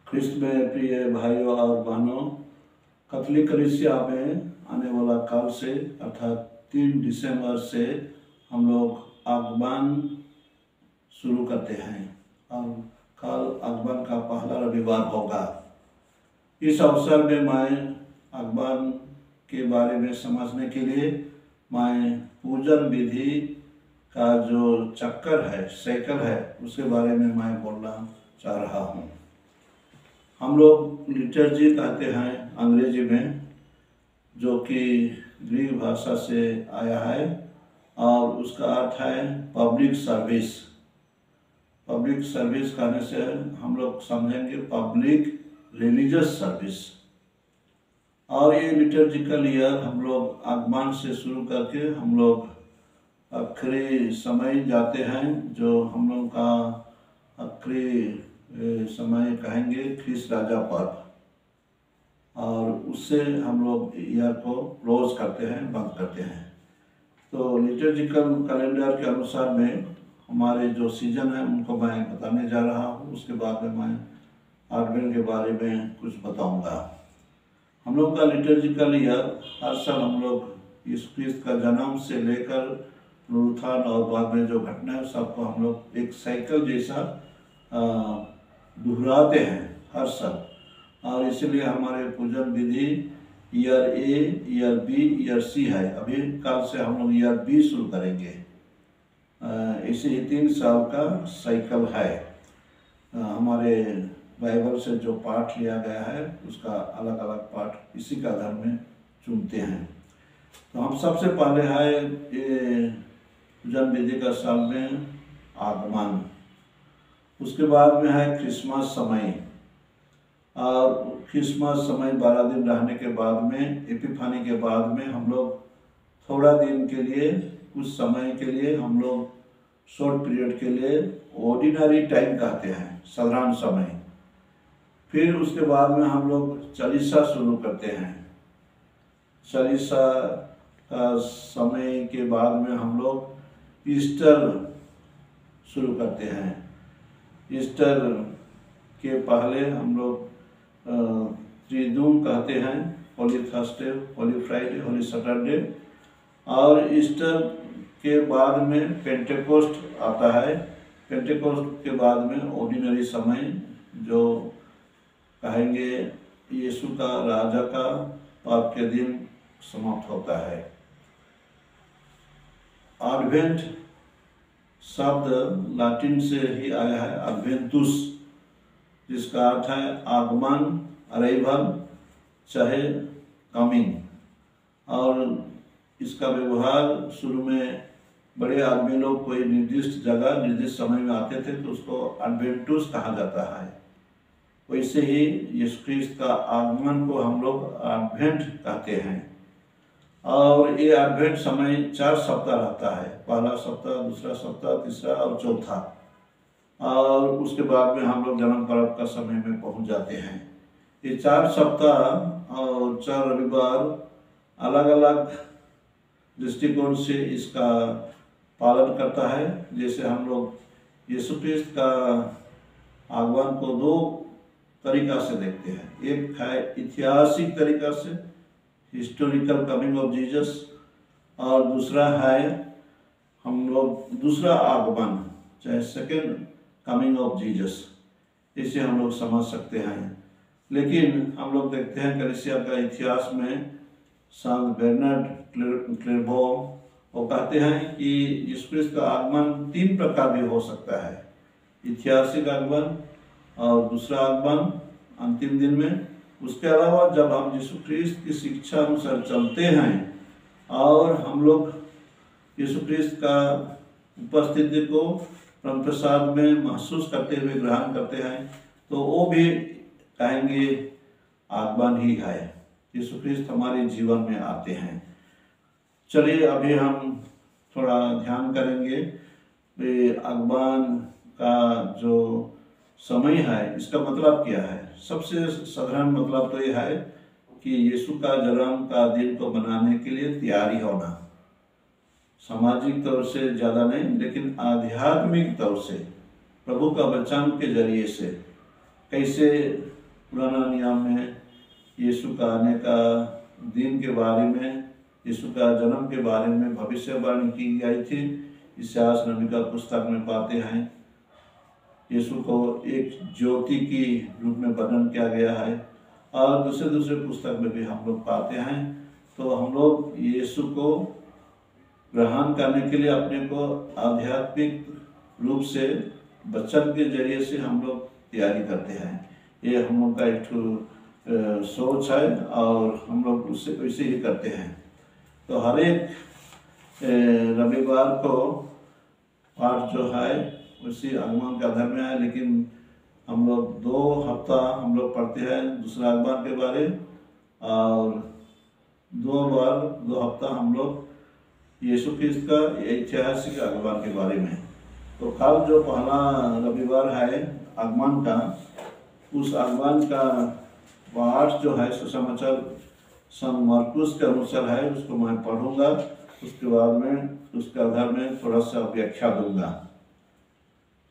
ख्रिस्त में प्रिय भाइयों और बहनों, कैथोलिक कलीसिया में आने वाला काल से अर्थात 3 दिसंबर से हम लोग आगमन शुरू करते हैं और कल आगमन का पहला रविवार होगा। इस अवसर में मैं आगमन के बारे में समझने के लिए मैं पूजन विधि का जो चक्कर है, साइकिल है, उसके बारे में मैं बोलना चाह रहा हूँ। हम लोग लिटर्जी कहते हैं अंग्रेजी में, जो कि ग्रीक भाषा से आया है और उसका अर्थ है पब्लिक सर्विस। पब्लिक सर्विस कहने से हम लोग समझेंगे पब्लिक रिलीजियस सर्विस। और ये लिटर्जिकल ईयर हम लोग आगमन से शुरू करके हम लोग आखिरी समय जाते हैं, जो हम लोग का आखिरी समय कहेंगे ख्रीष्ट राजा पर्व, और उससे हम लोग ईयर को क्लोज करते हैं, बंद करते हैं। तो लिटर्जिकल कैलेंडर के अनुसार में हमारे जो सीजन है उनको मैं बताने जा रहा हूँ। उसके बाद में मैं आगमन के बारे में कुछ बताऊंगा। हम लोग का लिटर्जिकल ईयर हर साल हम लोग यीशु ख्रीस्त का जन्म से लेकर पुनरुत्थान और बाद में जो घटना है सबको हम लोग एक साइकिल जैसा दोहराते हैं हर साल। और इसलिए हमारे पूजन विधि ईयर ए, ईयर बी, ईयर सी है। अभी कल से हम लोग ईयर बी शुरू करेंगे। इसे 3 साल का साइकिल है। हमारे बाइबल से जो पाठ लिया गया है उसका अलग अलग पाठ इसी का आधार में चुनते हैं। तो हम सबसे पहले है ये पूजन विधि का साल में आगमन, उसके बाद में है क्रिसमस समय, और क्रिसमस समय 12 दिन रहने के बाद में एपिफानी के बाद में हम लोग थोड़ा दिन के लिए, कुछ समय के लिए हम लोग शॉर्ट पीरियड के लिए ऑर्डिनरी टाइम कहते हैं, साधारण समय। फिर उसके बाद में हम लोग चालीसा शुरू करते हैं। चालीसा का समय के बाद में हम लोग ईस्टर शुरू करते हैं। ईस्टर के पहले हम लोग त्रिदुम कहते हैं, Holi Thursday, Holi Friday, Holi Saturday. और ईस्टर के बाद में पेंटेकोस्ट आता है। पेंटेकोस्ट के बाद में ऑर्डिनरी समय, जो कहेंगे यीशु का राजा का पाप के दिन समाप्त होता है। एडवेंट शब्द लाटिन से ही आया है, एडवेंटुस, जिसका अर्थ है आगमन, अराइवल, चाहे कमिंग। और इसका व्यवहार शुरू में बड़े आदमी लोग कोई निर्दिष्ट जगह निर्दिष्ट समय में आते थे तो उसको एडवेंटुस कहा जाता है। वैसे ही यीशु ख्रीस्त का आगमन को हम लोग एडवेंट कहते हैं। और ये एडवेंट समय 4 सप्ताह रहता है, पहला सप्ताह, दूसरा सप्ताह, तीसरा और चौथा। और उसके बाद में हम लोग जन्म पर्व का समय में पहुंच जाते हैं। ये 4 सप्ताह और 4 रविवार अलग अलग दृष्टिकोण से इसका पालन करता है। जैसे हम लोग यीशु ख्रीस्त का आगमन को 2 तरीका से देखते हैं। एक है ऐतिहासिक तरीका से, हिस्टोरिकल कमिंग ऑफ जीसस, और दूसरा है हम लोग दूसरा आगमन, चाहे सेकेंड कमिंग ऑफ जीसस, इसे हम लोग समझ सकते हैं। लेकिन हम लोग देखते हैं कलीसिया का इतिहास में संत बर्नार्ड क्लेरवॉन वो कहते हैं कि यीशु ख्रीस्त का आगमन 3 प्रकार भी हो सकता है, ऐतिहासिक आगमन और दूसरा आगमन अंतिम दिन में। उसके अलावा जब हम यीशु ख्रीस्त की शिक्षा अनुसार चलते हैं और हम लोग यीशु ख्रीस्त का उपस्थिति को परम प्रसाद में महसूस करते हुए ग्रहण करते हैं, तो वो भी कहेंगे आगमन ही है। यीशु ख्रीस्त हमारे जीवन में आते हैं। चलिए अभी हम थोड़ा ध्यान करेंगे आगमन का जो समय है इसका मतलब क्या है। सबसे साधारण मतलब तो यह है कि यीशु का जन्म का दिन को मनाने के लिए तैयारी होना, सामाजिक तौर से ज़्यादा नहीं लेकिन आध्यात्मिक तौर से प्रभु का वचन के जरिए से कैसे पुराना नियम में यीशु का आने का दिन के बारे में, यीशु का जन्म के बारे में भविष्यवाणी की गई थी। इसायास नबी का पुस्तक में पाते हैं यीशु को एक ज्योति की रूप में वर्णन किया गया है, और दूसरे पुस्तक में भी हम लोग पाते हैं। तो हम लोग यीशु को ग्रहण करने के लिए अपने को आध्यात्मिक रूप से वचन के जरिए से हम लोग तैयारी करते हैं। ये हम लोग का एक सोच है और हम लोग उससे वैसे ही करते हैं। तो हर एक रविवार को पाठ जो है उसी आगमन का धर्म है, लेकिन हम लोग 2 हफ्ता हम लोग पढ़ते हैं दूसरा आगमन के बारे, और 2 हफ्ता हम लोग यीशु क्रिस्त का ऐतिहासिक आगमन के बारे में। तो कल जो पहला रविवार है आगमन का, उस आगमन का पाठ जो है सुसमाचार संत मरकुस के अनुसार है, उसको मैं पढ़ूंगा। उसके बाद में उसके आधार में थोड़ा सा व्याख्या दूंगा।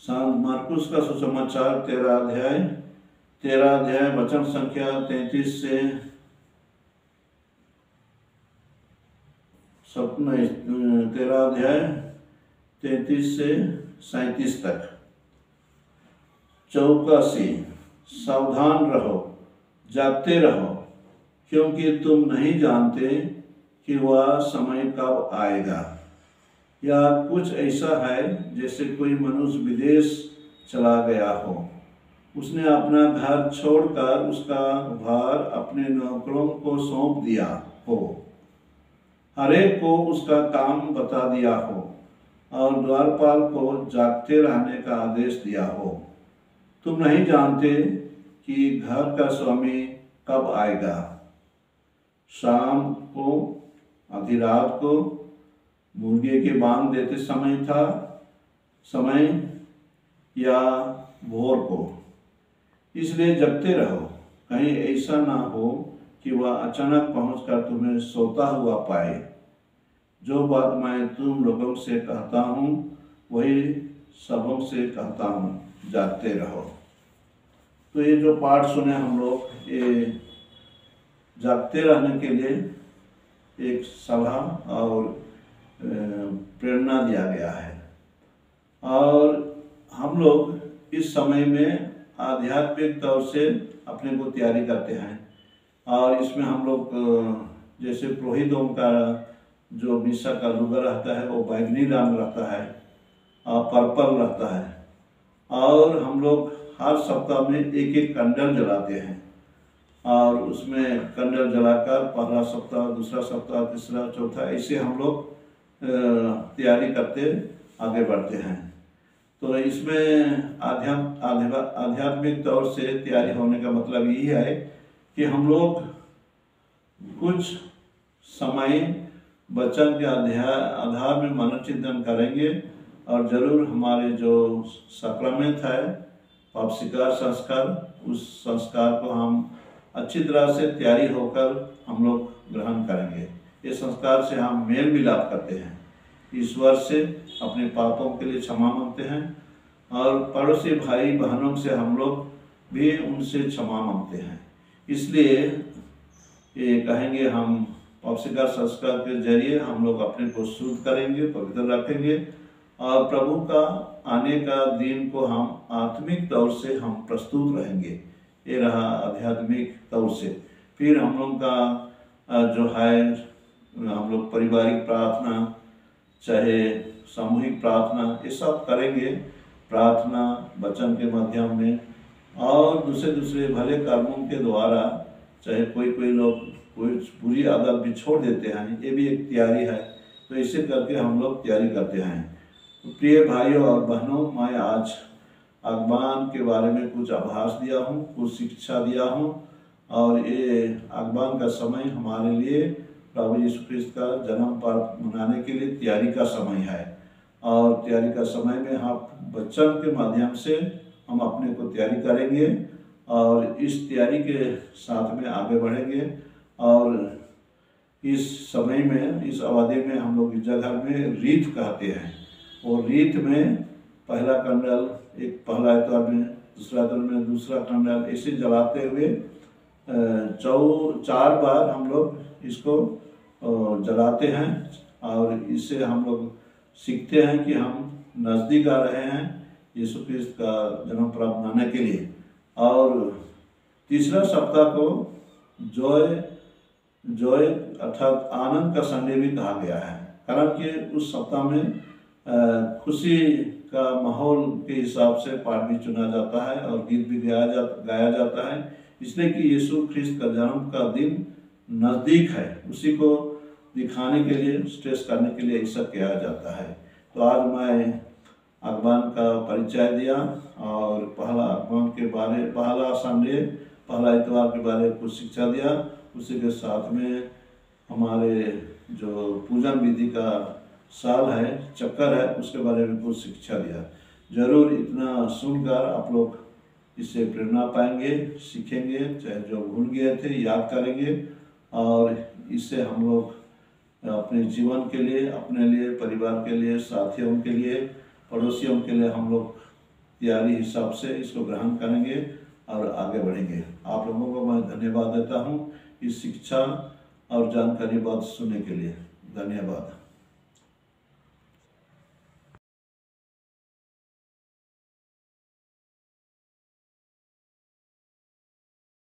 संत मरकुस का सुसमाचार 13 अध्याय वचन संख्या 33 से 37 तक। चौकसी, सावधान रहो, जागते रहो, क्योंकि तुम नहीं जानते कि वह समय कब आएगा। या कुछ ऐसा है जैसे कोई मनुष्य विदेश चला गया हो, उसने अपना घर छोड़कर उसका भार अपने नौकरों को सौंप दिया हो, हरेक को उसका काम बता दिया हो, और द्वारपाल को जागते रहने का आदेश दिया हो। तुम नहीं जानते कि घर का स्वामी कब आएगा, शाम को, आधी रात को, मुर्गे के बांग देते समय या भोर को। इसलिए जगते रहो, कहीं ऐसा ना हो कि वह अचानक पहुंचकर तुम्हें सोता हुआ पाए। जो बात मैं तुम लोगों से कहता हूँ वही सबों से कहता हूँ, जागते रहो। तो ये जो पाठ सुने हम लोग, ये जागते रहने के लिए एक सलाह और प्रेरणा दिया गया है। और हम लोग इस समय में आध्यात्मिक तौर से अपने को तैयारी करते हैं, और इसमें हम लोग जैसे पुरोहितों का जो मिसा का लुगा रहता है वो बैंगनी रंग रहता है और पर्पल रहता है, और हम लोग हर सप्ताह में एक कैंडल जलाते हैं, और उसमें कैंडल जलाकर पहला सप्ताह, दूसरा सप्ताह, तीसरा, चौथा, ऐसे हम लोग तैयारी करते आगे बढ़ते हैं। तो इसमें आध्यात्मिक तौर से तैयारी होने का मतलब यही है कि हम लोग कुछ समय वचन के आधार में मनोचिंतन करेंगे, और जरूर हमारे जो सक्रमेंट है पाप स्वीकार संस्कार, उस संस्कार को हम अच्छी तरह से तैयारी होकर हम लोग ग्रहण करेंगे। ये संस्कार से हम मेल मिलाप करते हैं, ईश्वर से अपने पापों के लिए क्षमा मांगते हैं, और पड़ोसी भाई बहनों से हम लोग भी उनसे क्षमा मांगते हैं। इसलिए ये कहेंगे हम पाप स्वीकार संस्कार के जरिए हम लोग अपने को शुद्ध करेंगे, पवित्र रखेंगे, और प्रभु का आने का दिन को हम आत्मिक तौर से हम प्रस्तुत रहेंगे। ये रहा आध्यात्मिक तौर से। फिर हम लोग का जो है हम लोग पारिवारिक प्रार्थना, चाहे सामूहिक प्रार्थना, ये सब करेंगे। प्रार्थना वचन के माध्यम में और दूसरे भले कर्मों के द्वारा, चाहे कोई लोग कोई बुरी आदत भी छोड़ देते हैं, ये भी एक तैयारी है। तो इसे करके हम लोग तैयारी करते हैं। तो प्रिय भाइयों और बहनों, मैं आज आगमन के बारे में कुछ आभास दिया हूँ, कुछ शिक्षा दिया हूँ, और ये आगमन का समय हमारे लिए प्रभु यीशु ख्रिस्त का जन्म पर्व मनाने के लिए तैयारी का समय है। और तैयारी का समय में हम वचन के माध्यम से हम अपने को तैयारी करेंगे, और इस तैयारी के साथ में आगे बढ़ेंगे। और इस समय में, इस अवधि में हम लोग इस जगह में रीत कहते हैं, और रीत में पहला कैंडल एक पहला एतवार में दूसरा दल में दूसरा कंडाल, ऐसे जलाते हुए 4 बार हम लोग इसको जलाते हैं। और इससे हम लोग सीखते हैं कि हम नज़दीक आ रहे हैं यीशु क्रिस्त का जन्म पर्व मनाने के लिए। और तीसरा सप्ताह को जॉय अर्थात आनंद का संडे भी कहा गया है, कारण कि उस सप्ताह में खुशी का माहौल के हिसाब से पाठ भी चुना जाता है और गीत भी गाया जाता है, इसलिए कि यीशु ख्रिस्त का जन्म का दिन नज़दीक है, उसी को दिखाने के लिए, स्ट्रेस करने के लिए ऐसा किया जाता है। तो आज मैं आगमन का परिचय दिया और पहला आगमन के बारे, पहला संडे, पहला इतवार के बारे में कुछ शिक्षा दिया। उसी के साथ में हमारे जो पूजन विधि का साल है, चक्कर है, उसके बारे में कुछ शिक्षा दिया। जरूर इतना सुनकर आप लोग इससे प्रेरणा पाएंगे, सीखेंगे, चाहे जो भूल गए थे याद करेंगे, और इससे हम लोग अपने जीवन के लिए, अपने लिए, परिवार के लिए, साथियों के लिए, पड़ोसियों के लिए हम लोग तैयारी हिसाब से इसको ग्रहण करेंगे और आगे बढ़ेंगे। आप लोगों को मैं धन्यवाद देता हूँ इस शिक्षा और जानकारी बात सुनने के लिए। धन्यवाद।